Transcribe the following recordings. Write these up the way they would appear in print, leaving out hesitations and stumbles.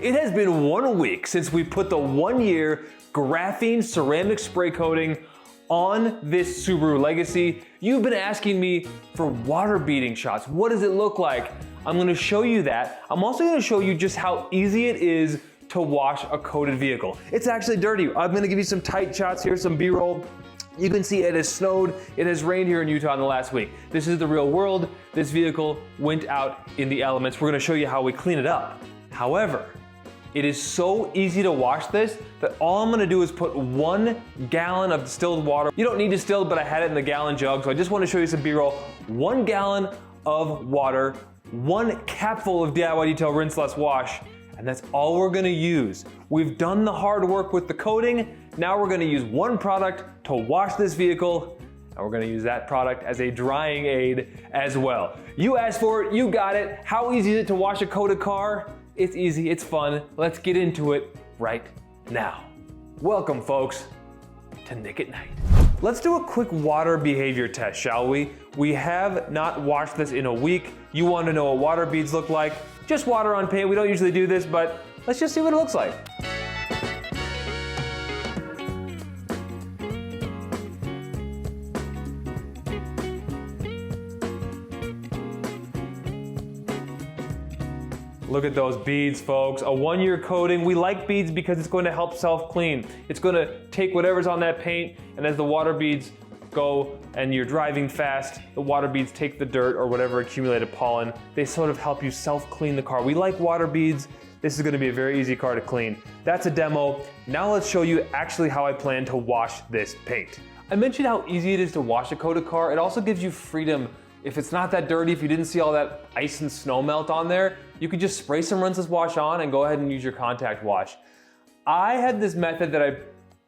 It has been 1 week since we put the 1-year graphene ceramic spray coating on this Subaru Legacy. You've been asking me for water beading shots. What does it look like? I'm gonna show you that. I'm also gonna show you just how easy it is to wash a coated vehicle. It's actually dirty. I'm gonna give you some tight shots here, some B-roll. You can see it has snowed, it has rained here in Utah in the last week. This is the real world. This vehicle went out in the elements. We're gonna show you how we clean it up. However, it is so easy to wash this that all I'm gonna do is put 1 gallon of distilled water. You don't need distilled, but I had it in the gallon jug, so I just wanna show you some B-roll. 1 gallon of water, 1 capful of DIY Detail Rinse Less Wash, and that's all we're gonna use. We've done the hard work with the coating. Now we're gonna use 1 product to wash this vehicle, and we're gonna use that product as a drying aid as well. You asked for it, you got it. How easy is it to wash a coated car? It's easy, it's fun. Let's get into it right now. Welcome, folks, to Nick at Night. Let's do a quick water behavior test, shall we? We have not washed this in a week. You want to know what water beads look like? Just water on paint. We don't usually do this, but let's just see what it looks like. Look at those beads, folks. A 1-year coating. We like beads because it's going to help self-clean. It's going to take whatever's on that paint, and as the water beads go and you're driving fast, the water beads take the dirt or whatever accumulated pollen. They sort of help you self-clean the car. We like water beads. This is going to be a very easy car to clean. That's a demo. Now let's show you actually how I plan to wash this paint. I mentioned how easy it is to wash a coated car. It also gives you freedom. If it's not that dirty, if you didn't see all that ice and snow melt on there, you could just spray some rinseless wash on and go ahead and use your contact wash. I had this method that I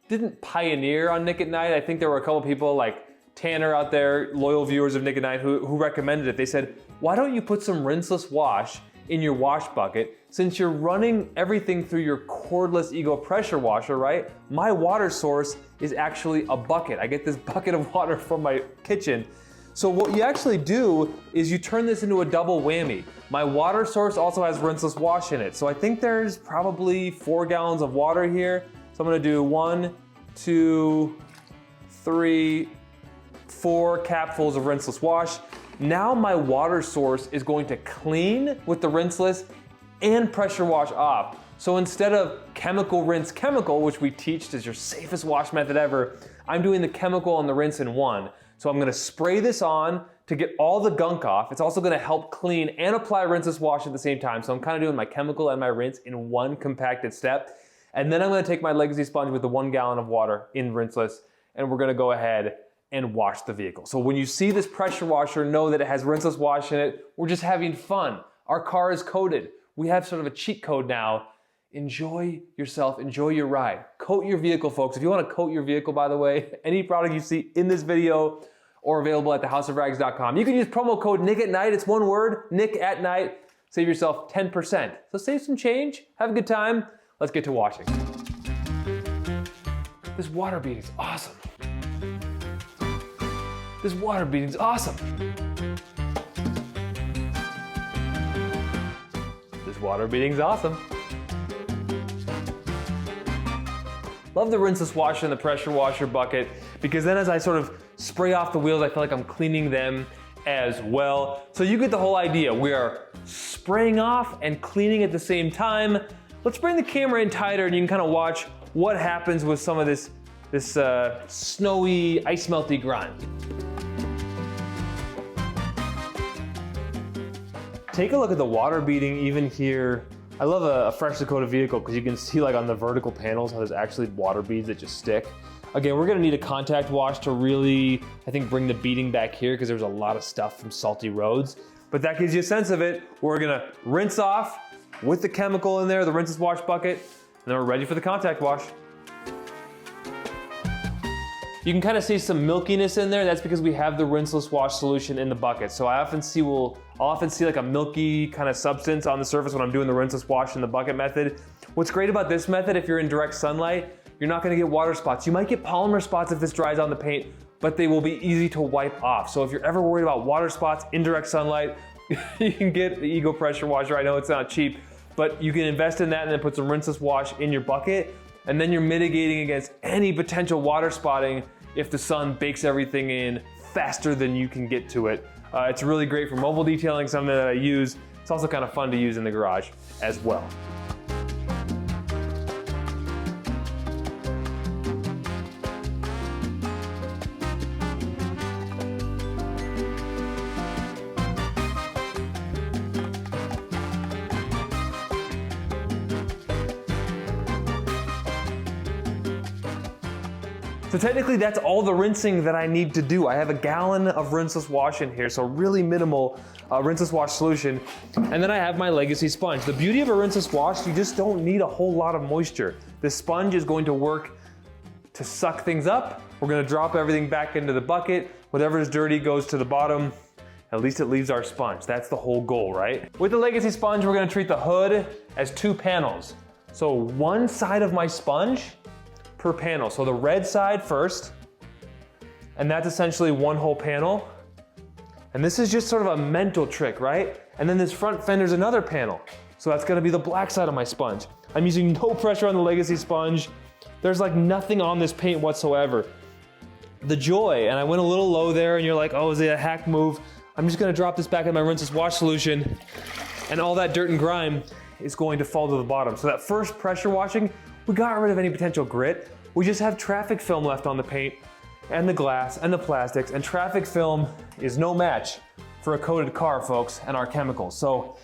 didn't pioneer on Nick at Night. I think there were a couple people like Tanner out there, loyal viewers of Nick at Night, who recommended it. They said, why don't you put some rinseless wash in your wash bucket? Since you're running everything through your cordless Ego pressure washer, right? My water source is actually a bucket. I get this bucket of water from my kitchen. So what you actually do is you turn this into a double whammy. My water source also has rinseless wash in it. So I think there's probably 4 gallons of water here. So I'm gonna do 1, 2, 3, 4 capfuls of rinseless wash. Now my water source is going to clean with the rinseless and pressure wash off. So instead of chemical rinse chemical, which we teach is your safest wash method ever, I'm doing the chemical and the rinse in one. So I'm gonna spray this on to get all the gunk off. It's also gonna help clean and apply rinseless wash at the same time. So I'm kind of doing my chemical and my rinse in one compacted step. And then I'm gonna take my Legacy sponge with the 1 gallon of water in rinseless, and we're gonna go ahead and wash the vehicle. So when you see this pressure washer, know that it has rinseless wash in it. We're just having fun. Our car is coated. We have sort of a cheat code now. Enjoy yourself, enjoy your ride. Coat your vehicle, folks. If you wanna coat your vehicle, by the way, any product you see in this video or available at thehouseofrags.com, you can use promo code Nick at Night. It's one word, Nick at Night. Save yourself 10%. So save some change, have a good time. Let's get to washing. This water beading's awesome. This water beading's awesome. This water beading's awesome. Love the rinseless washer and the pressure washer bucket, because then as I sort of spray off the wheels, I feel like I'm cleaning them as well. So you get the whole idea. We are spraying off and cleaning at the same time. Let's bring the camera in tighter and you can kind of watch what happens with some of this snowy, ice melty grime. Take a look at the water beading even here. I love a freshly coated vehicle because you can see like on the vertical panels how there's actually water beads that just stick. Again, we're gonna need a contact wash to really, I think, bring the beading back here because there's a lot of stuff from salty roads. But that gives you a sense of it. We're gonna rinse off with the chemical in there, the rinseless wash bucket, and then we're ready for the contact wash. You can kind of see some milkiness in there. That's because we have the rinseless wash solution in the bucket. So I'll often see like a milky kind of substance on the surface when I'm doing the rinseless wash in the bucket method. What's great about this method, if you're in direct sunlight, you're not gonna get water spots. You might get polymer spots if this dries on the paint, but they will be easy to wipe off. So if you're ever worried about water spots in direct sunlight, you can get the Ego pressure washer. I know it's not cheap, but you can invest in that and then put some rinseless wash in your bucket, and then you're mitigating against any potential water spotting if the sun bakes everything in faster than you can get to it. It's really great for mobile detailing, something that I use. It's also kind of fun to use in the garage as well. So technically that's all the rinsing that I need to do. I have a gallon of rinseless wash in here, so really minimal rinseless wash solution. And then I have my legacy sponge. The beauty of a rinseless wash, you just don't need a whole lot of moisture. This sponge is going to work to suck things up. We're gonna drop everything back into the bucket. Whatever's dirty goes to the bottom. At least it leaves our sponge. That's the whole goal, right? With the legacy sponge, we're gonna treat the hood as 2 panels. So one side of my sponge per panel. So the red side first, and that's essentially one whole panel. And this is just sort of a mental trick, right? And then this front fender's another panel. So that's gonna be the black side of my sponge. I'm using no pressure on the legacy sponge. There's like nothing on this paint whatsoever. The joy, and I went a little low there and you're like, oh, is it a hack move? I'm just gonna drop this back in my rinseless wash solution and all that dirt and grime is going to fall to the bottom. So that first pressure washing, we got rid of any potential grit. We just have traffic film left on the paint and the glass and the plastics, and traffic film is no match for a coated car, folks, and our chemicals. So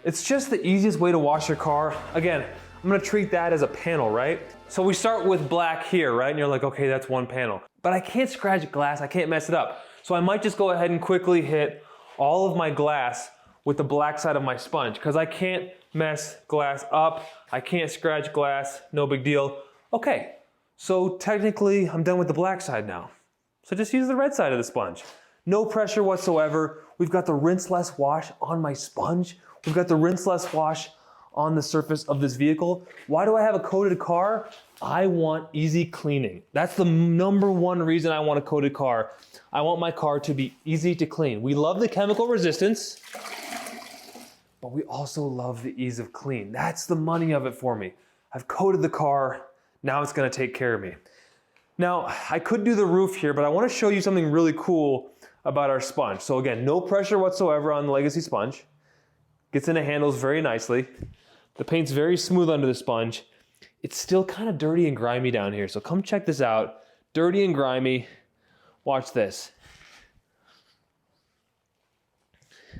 it's just the easiest way to wash your car. Again, I'm gonna treat that as a panel, right? So we start with black here, right? And you're like, okay, that's one panel. But I can't scratch glass, I can't mess it up. So I might just go ahead and quickly hit all of my glass with the black side of my sponge, because I can't mess glass up, I can't scratch glass, no big deal. Okay, so technically I'm done with the black side now. So just use the red side of the sponge. No pressure whatsoever. We've got the rinseless wash on my sponge. We've got the rinseless wash on the surface of this vehicle. Why do I have a coated car? I want easy cleaning. That's the number one reason I want a coated car. I want my car to be easy to clean. We love the chemical resistance, but we also love the ease of clean. That's the money of it for me. I've coated the car, now it's gonna take care of me. Now, I could do the roof here, but I wanna show you something really cool about our sponge. So again, no pressure whatsoever on the legacy sponge. Gets into handles very nicely. The paint's very smooth under the sponge. It's still kind of dirty and grimy down here, so come check this out. Dirty and grimy. Watch this.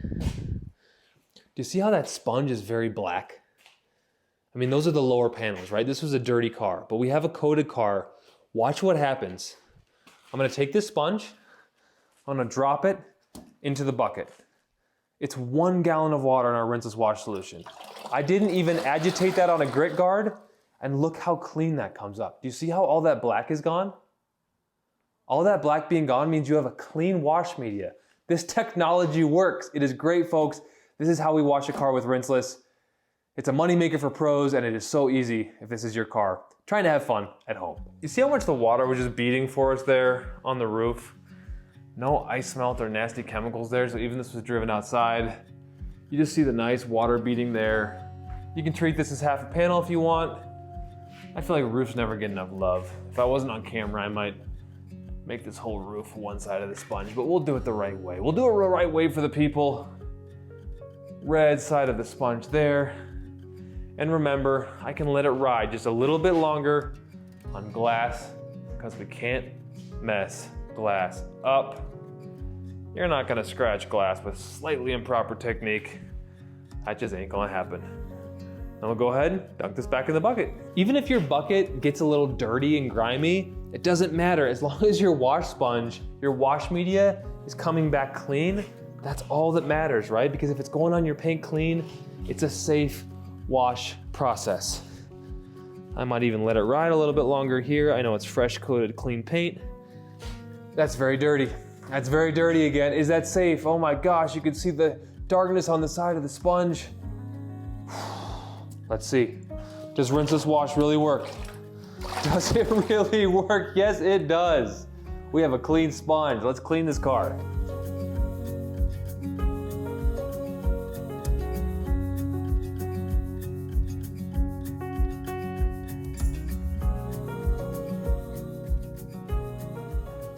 Do you see how that sponge is very black? I mean, those are the lower panels, right? This was a dirty car, but we have a coated car. Watch what happens. I'm gonna take this sponge, I'm gonna drop it into the bucket. It's 1 gallon of water in our rinseless wash solution. I didn't even agitate that on a grit guard, and look how clean that comes up. Do you see how all that black is gone? All that black being gone means you have a clean wash media. This technology works. It is great, folks. This is how we wash a car with rinseless. It's a moneymaker for pros, and it is so easy if this is your car trying to have fun at home. You see how much the water was just beading for us there on the roof? No ice melt or nasty chemicals there, so even this was driven outside. You just see the nice water beading there. You can treat this as half a panel if you want. I feel like roofs never get enough love. If I wasn't on camera, I might make this whole roof one side of the sponge, but we'll do it the right way. We'll do it the right way for the people. Red side of the sponge there. And remember, I can let it ride just a little bit longer on glass because we can't mess glass up. You're not gonna scratch glass with slightly improper technique. That just ain't gonna happen. Then we'll go ahead and dunk this back in the bucket. Even if your bucket gets a little dirty and grimy, it doesn't matter. As long as your wash sponge, your wash media is coming back clean, that's all that matters, right? Because if it's going on your paint clean, it's a safe wash process. I might even let it ride a little bit longer here. I know it's fresh coated clean paint. That's very dirty. That's very dirty again. Is that safe? Oh my gosh, you can see the darkness on the side of the sponge. Let's see. Does rinseless wash really work? Does it really work? Yes, it does. We have a clean sponge. Let's clean this car.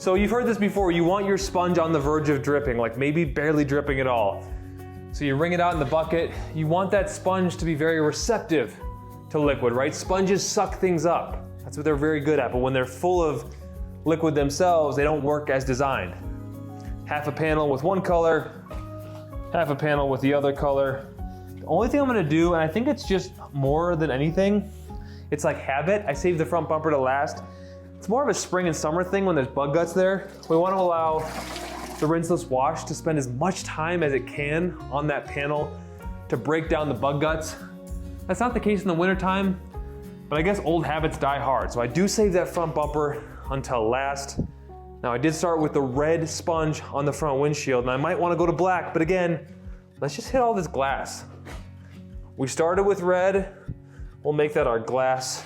So you've heard this before, you want your sponge on the verge of dripping, like maybe barely dripping at all. So you wring it out in the bucket. You want that sponge to be very receptive to liquid, right? Sponges suck things up. That's what they're very good at, but when they're full of liquid themselves, they don't work as designed. Half a panel with one color, half a panel with the other color. The only thing I'm gonna do, and I think it's just more than anything, it's like habit. I saved the front bumper to last. It's more of a spring and summer thing when there's bug guts there. We wanna allow the rinseless wash to spend as much time as it can on that panel to break down the bug guts. That's not the case in the wintertime, but I guess old habits die hard. So I do save that front bumper until last. Now I did start with the red sponge on the front windshield, and I might wanna go to black, but again, let's just hit all this glass. We started with red, we'll make that our glass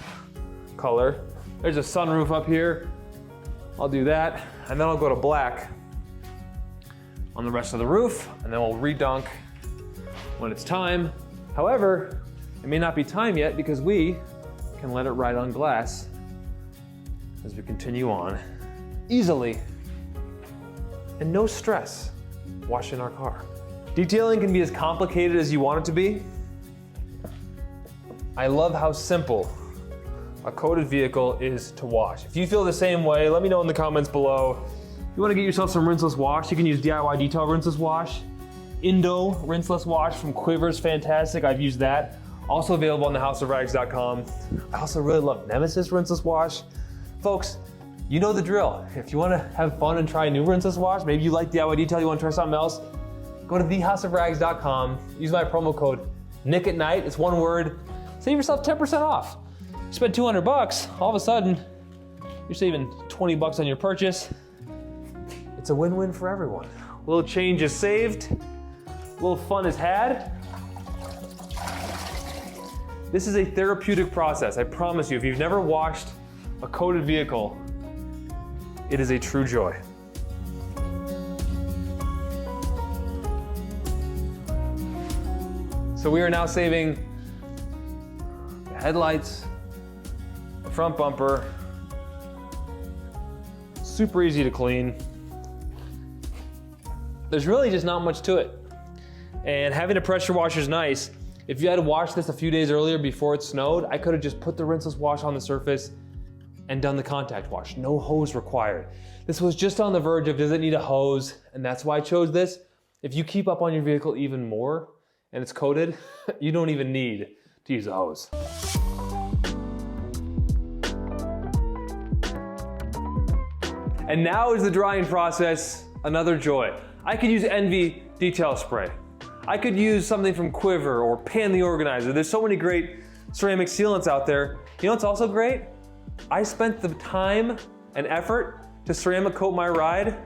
color. There's a sunroof up here. I'll do that, and then I'll go to black on the rest of the roof, and then we'll redunk when it's time. However, it may not be time yet because we can let it ride on glass as we continue on easily and no stress washing our car. Detailing can be as complicated as you want it to be. I love how simple a coated vehicle is to wash. If you feel the same way, let me know in the comments below. If you want to get yourself some rinseless wash, you can use DIY Detail Rinseless Wash. Indo Rinseless Wash from Quiver is fantastic. I've used that. Also available on thehouseofrags.com. I also really love Nemesis Rinseless Wash. Folks, you know the drill. If you want to have fun and try a new rinseless wash, maybe you like DIY Detail, you want to try something else, go to thehouseofrags.com. Use my promo code NICKATNIGHT. It's one word. Save yourself 10% off. You spend 200 bucks, all of a sudden, you're saving 20 bucks on your purchase. It's a win-win for everyone. A little change is saved, a little fun is had. This is a therapeutic process, I promise you. If you've never washed a coated vehicle, it is a true joy. So we are now saving the headlights, the front bumper. Super easy to clean. There's really just not much to it. And having a pressure washer is nice. If you had to wash this a few days earlier before it snowed, I could have just put the rinseless wash on the surface and done the contact wash. No hose required. This was just on the verge of, does it need a hose? And that's why I chose this. If you keep up on your vehicle even more and it's coated, you don't even need to use a hose. And now is the drying process another joy. I could use Envy Detail Spray. I could use something from Quiver or Pan the Organizer. There's so many great ceramic sealants out there. You know what's also great? I spent the time and effort to ceramic coat my ride.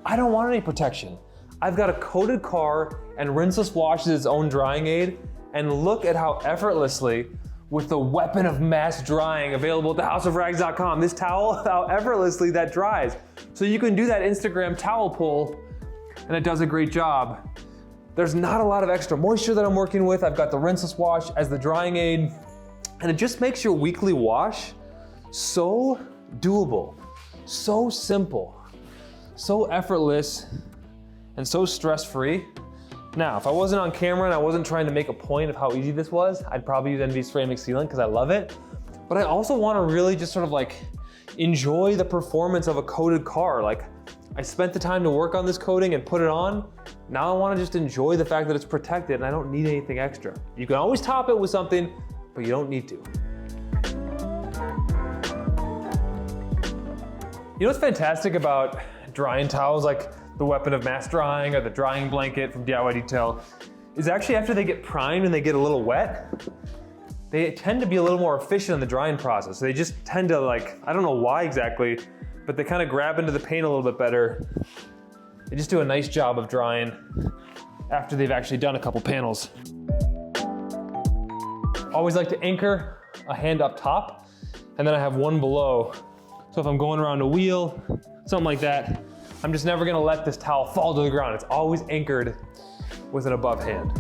I don't want any protection. I've got a coated car and rinseless wash is its own drying aid. And look at how effortlessly, with the weapon of mass drying available at thehouseofrags.com, this towel, how effortlessly that dries. So you can do that Instagram towel pull and it does a great job. There's not a lot of extra moisture that I'm working with. I've got the rinseless wash as the drying aid, and it just makes your weekly wash so doable, so simple, so effortless, and so stress-free. Now, if I wasn't on camera and I wasn't trying to make a point of how easy this was, I'd probably use Envy Ceramic Sealant because I love it. But I also want to really just sort of like enjoy the performance of a coated car. Like, I spent the time to work on this coating and put it on. Now I want to just enjoy the fact that it's protected and I don't need anything extra. You can always top it with something, but you don't need to. You know what's fantastic about drying towels like the weapon of mass drying or the drying blanket from DIY Detail is actually after they get primed and they get a little wet, they tend to be a little more efficient in the drying process. They just tend to, like, I don't know why exactly, but they kind of grab into the paint a little bit better. They just do a nice job of drying after they've actually done a couple panels. Always like to anchor a hand up top, and then I have one below. So if I'm going around a wheel, something like that, I'm just never gonna let this towel fall to the ground. It's always anchored with an above hand.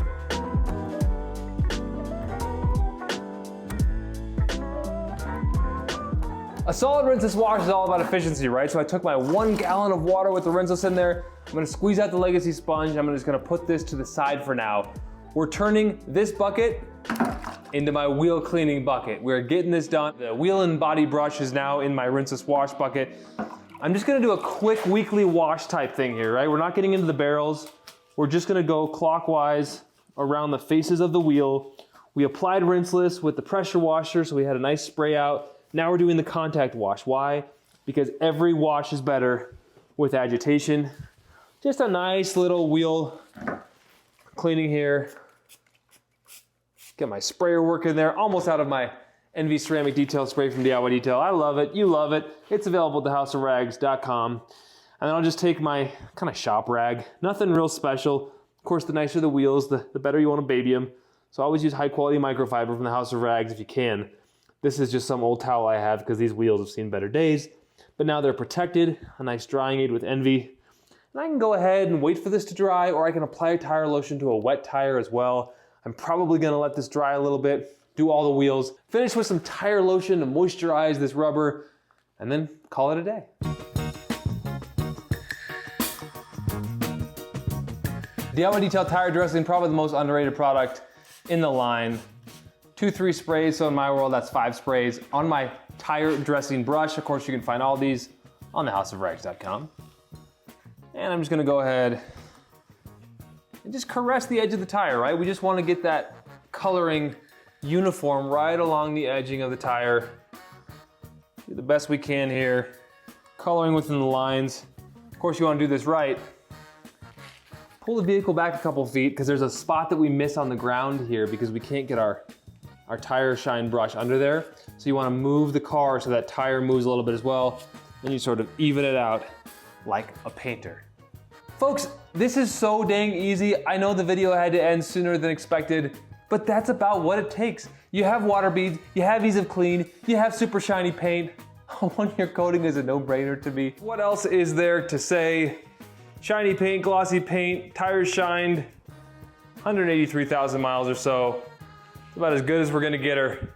A solid rinseless wash is all about efficiency, right? So I took my 1 gallon of water with the rinseless in there. I'm gonna squeeze out the legacy sponge. I'm just gonna put this to the side for now. We're turning this bucket into my wheel cleaning bucket. We're getting this done. The wheel and body brush is now in my rinseless wash bucket. I'm just gonna do a quick weekly wash type thing here, right? We're not getting into the barrels. We're just gonna go clockwise around the faces of the wheel. We applied rinseless with the pressure washer, so we had a nice spray out. Now we're doing the contact wash. Why? Because every wash is better with agitation. Just a nice little wheel cleaning here. Get my sprayer working there. Almost out of my Envy ceramic detail spray from DIY Detail. I love it, you love it. It's available at thehouseofrags.com. And then I'll just take my kind of shop rag. Nothing real special. Of course, the nicer the wheels, the better you want to baby them. So always use high quality microfiber from the House of Rags if you can. This is just some old towel I have because these wheels have seen better days. But now they're protected, a nice drying aid with Envy. And I can go ahead and wait for this to dry, or I can apply tire lotion to a wet tire as well. I'm probably gonna let this dry a little bit, do all the wheels, finish with some tire lotion to moisturize this rubber, and then call it a day. DIY Detail tire dressing, probably the most underrated product in the line. 2-3 sprays, so in my world that's 5 sprays on my tire dressing brush. Of course, you can find all these on thehouseofrags.com. And I'm just gonna go ahead and just caress the edge of the tire, right? We just wanna get that coloring uniform right along the edging of the tire. Do the best we can here, coloring within the lines. Of course, you wanna do this right. Pull the vehicle back a couple feet because there's a spot that we miss on the ground here because we can't get our tire shine brush under there. So you wanna move the car so that tire moves a little bit as well. Then you sort of even it out like a painter. Folks, this is so dang easy. I know the video had to end sooner than expected, but that's about what it takes. You have water beads, you have ease of clean, you have super shiny paint. A 1-year coating is a no-brainer to me. What else is there to say? Shiny paint, glossy paint, tires shined, 183,000 miles or so. It's about as good as we're gonna get her.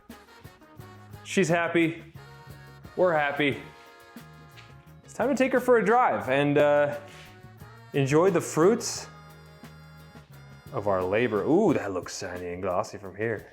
She's happy, we're happy. It's time to take her for a drive and enjoy the fruits of our labor. Ooh, that looks shiny and glossy from here.